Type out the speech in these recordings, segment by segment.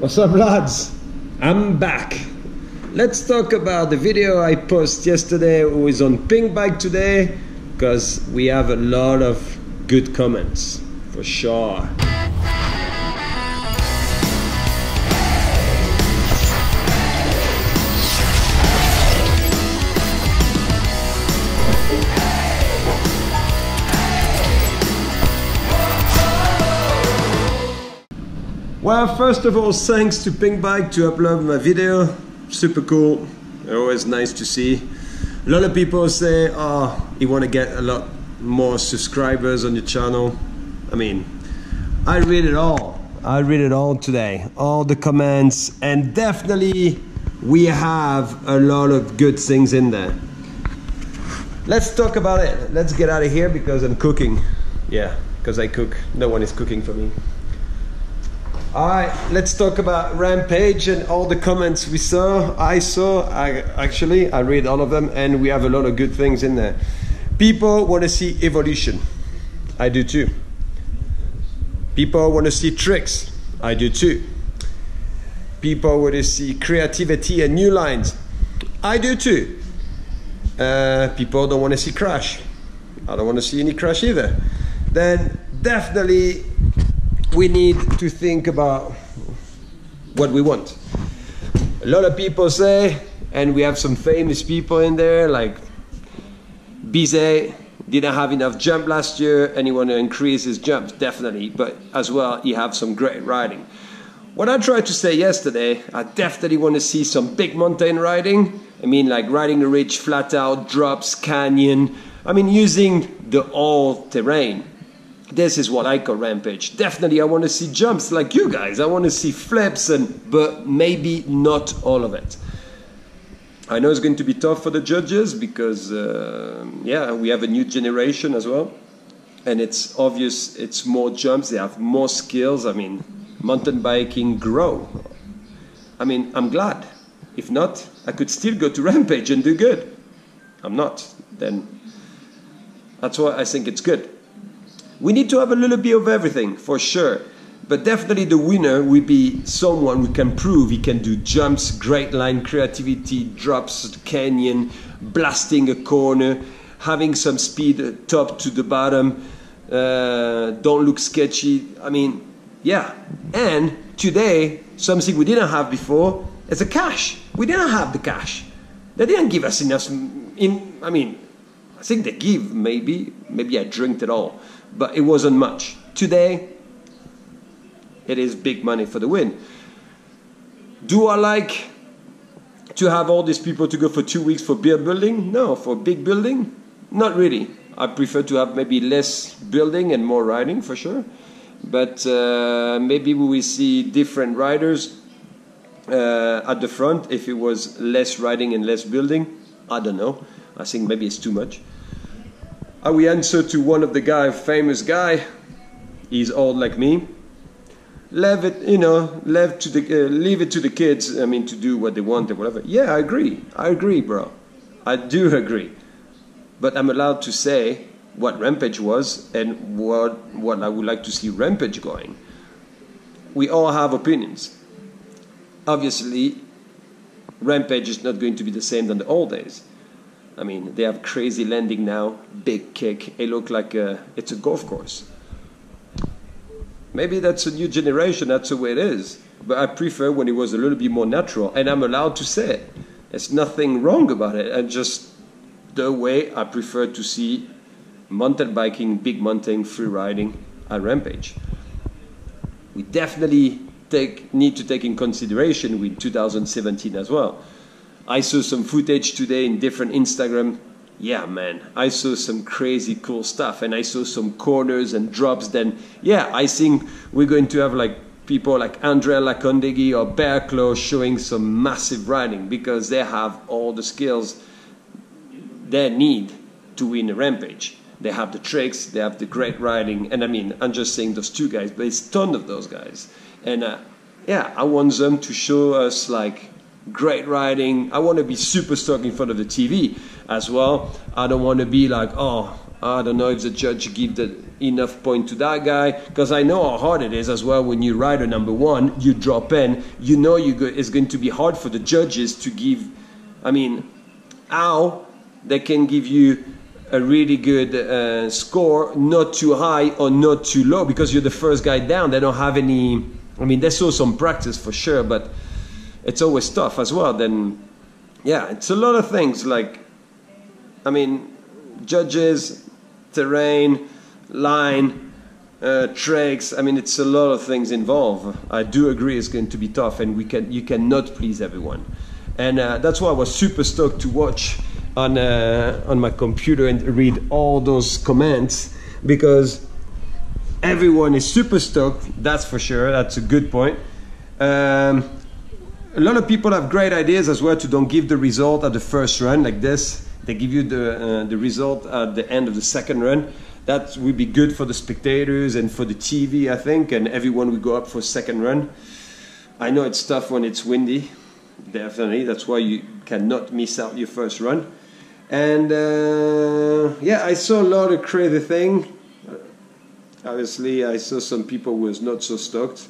What's up, lads? I'm back. Let's talk about the video I posted yesterday, who is on Pinkbike today, because we have a lot of good comments, for sure. Well, first of all, thanks to Pinkbike to upload my video. Super cool. Always nice to see. A lot of people say, oh, you want to get a lot more subscribers on your channel. I mean, I read it all. I read it all today. All the comments, and definitely we have a lot of good things in there. Let's talk about it. Let's get out of here because I'm cooking. Yeah, because I cook. No one is cooking for me. Alright, let's talk about Rampage and all the comments we saw. I read all of them, and we have a lot of good things in there. People want to see evolution. I do too. People want to see tricks. I do too. People want to see creativity and new lines. I do too. People don't want to see crash. I don't want to see any crash either. Then definitely we need to think about what we want. A lot of people say, and we have some famous people in there, like Bizet didn't have enough jump last year and he want to increase his jumps, definitely, but as well he have some great riding. What I tried to say yesterday, I definitely want to see some big mountain riding. I mean, like riding the ridge flat out, drops, canyon. I mean, using the all-terrain. This is what I call Rampage. Definitely I want to see jumps like you guys. I want to see flips, but maybe not all of it. I know it's going to be tough for the judges because, yeah, we have a new generation as well. And it's obvious it's more jumps, they have more skills. I mean, mountain biking grow. I mean, I'm glad. If not, I could still go to Rampage and do good. I'm not. Then that's why I think it's good. We need to have a little bit of everything, for sure. But definitely the winner will be someone who can prove he can do jumps, great line creativity, drops, canyon, blasting a corner, having some speed top to the bottom, don't look sketchy. I mean, yeah. And today, something we didn't have before is a cash. We didn't have the cash. They didn't give us enough. I mean, I think they give, maybe I drank it all. But it wasn't much. Today, it is big money for the win. Do I like to have all these people to go for 2 weeks for beer building? No. For big building? Not really. I prefer to have maybe less building and more riding, for sure. But maybe we will see different riders at the front if it was less riding and less building. I don't know. I think maybe it's too much. I will answer to one of the famous guy. He's old like me. Leave it, leave it to the kids. I mean, to do what they want or whatever. Yeah, I agree, bro. I do agree. But I'm allowed to say what Rampage was and what I would like to see Rampage going. We all have opinions. Obviously, Rampage is not going to be the same than the old days. I mean, they have crazy landing now, big kick. It looks like it's a golf course. Maybe that's a new generation, that's the way it is. But I prefer when it was a little bit more natural, and I'm allowed to say it. There's nothing wrong about it. And just the way I prefer to see mountain biking, big mountain, free riding at Rampage. We definitely need to take in consideration with 2017 as well. I saw some footage today in different Instagram. Yeah, man, I saw some crazy cool stuff, and I saw some corners and drops. Then, yeah, I think we're going to have like people like Andrea Lacondeghi or Berclo showing some massive riding because they have all the skills they need to win a Rampage. They have the tricks, they have the great riding, and I mean, I'm just saying those two guys, but it's a ton of those guys. And yeah, I want them to show us like great riding. I want to be super stoked in front of the TV as well. I don't want to be like, oh, I don't know if the judge give enough point to that guy, because I know how hard it is as well. When you ride a number one, you drop in, you know it's going to be hard for the judges to give, I mean, how they can give you a really good score, not too high or not too low, because you're the first guy down. They don't have any, I mean, they saw some practice for sure, but it's always tough as well. Then, yeah, it's a lot of things, like, I mean, judges, terrain, line, tricks. I mean, it's a lot of things involved. I do agree it's going to be tough, and you cannot please everyone. And that's why I was super stoked to watch on my computer and read all those comments, because everyone is super stoked, that's for sure. That's a good point. A lot of people have great ideas as well to don't give the result at the first run like this. They give you the result at the end of the second run. That would be good for the spectators and for the TV, I think, and everyone will go up for second run. I know it's tough when it's windy, definitely. That's why you cannot miss out your first run. And yeah, I saw a lot of crazy things. Obviously, I saw some people who was not so stoked,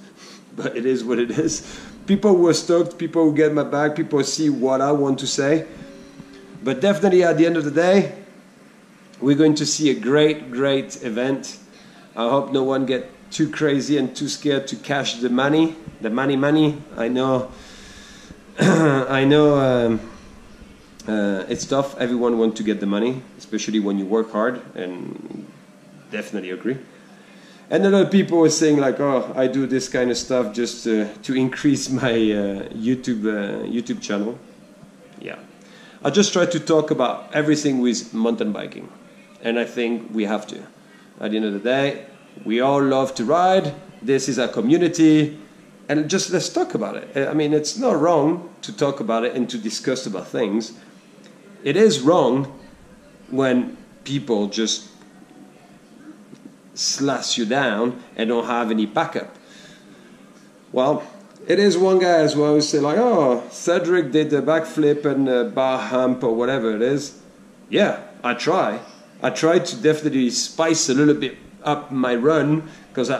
but it is what it is. People who were stoked, people who get my back, people see what I want to say. But definitely at the end of the day, we're going to see a great, great event. I hope no one get too crazy and too scared to cash the money. The money. I know, it's tough. Everyone wants to get the money, especially when you work hard, and definitely agree. And a lot of people were saying like, oh, I do this kind of stuff just to increase my YouTube channel. Yeah. I just try to talk about everything with mountain biking, and I think we have to. At the end of the day, we all love to ride. This is our community, and just let's talk about it. I mean, it's not wrong to talk about it and to discuss about things. It is wrong when people just slash you down and don't have any backup. Well, it is one guy as well who say like, oh, Cedric did the backflip and the bar hump or whatever it is. Yeah, I try to definitely spice a little bit up my run, because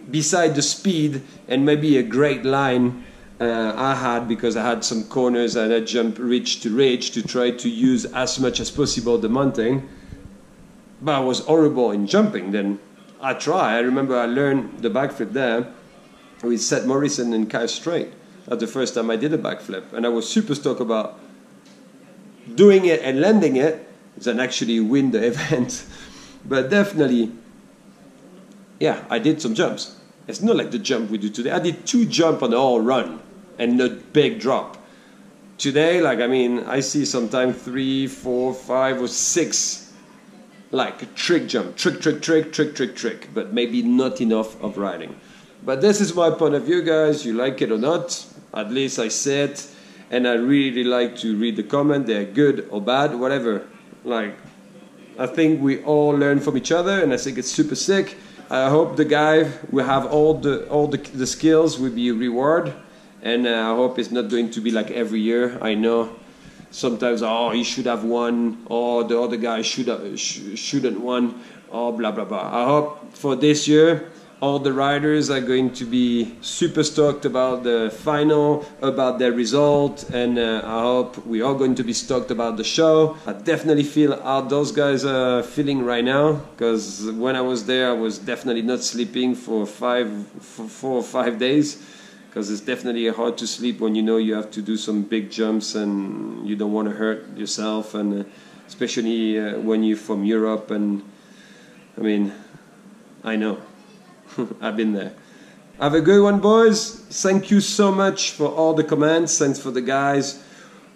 beside the speed and maybe a great line I had, because I had some corners and I jumped ridge to ridge to try to use as much as possible the mounting, but I was horrible in jumping. Then I remember I learned the backflip there with Seth Morrison and Kyle Strait. That's the first time I did a backflip, and I was super stoked about doing it and landing it than actually win the event. But definitely, yeah, I did some jumps. It's not like the jump we do today. I did 2 jumps on the whole run and a big drop. Today, like, I mean, I see sometimes 3, 4, 5 or 6 like a trick jump, trick, but maybe not enough of riding. But this is my point of view, guys. You like it or not, at least I said, and I really like to read the comment. They're good or bad, whatever. Like, I think we all learn from each other, and I think it's super sick. I hope the guy will have all the skills will be rewarded, and I hope it's not going to be like every year. I know sometimes, oh, he should have won, or the other guy shouldn't won, or blah blah blah. I hope for this year all the riders are going to be super stoked about the final, about their result, and I hope we are going to be stoked about the show. I definitely feel how those guys are feeling right now, because when I was there, I was definitely not sleeping for 4 or 5 days, because it's definitely hard to sleep when you know you have to do some big jumps and you don't want to hurt yourself, and especially when you're from Europe. And I mean, I know. I've been there. Have a good one, boys. Thank you so much for all the comments. Thanks for the guys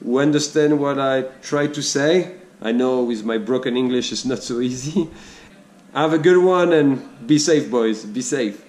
who understand what I try to say. I know with my broken English it's not so easy. Have a good one and be safe, boys. Be safe.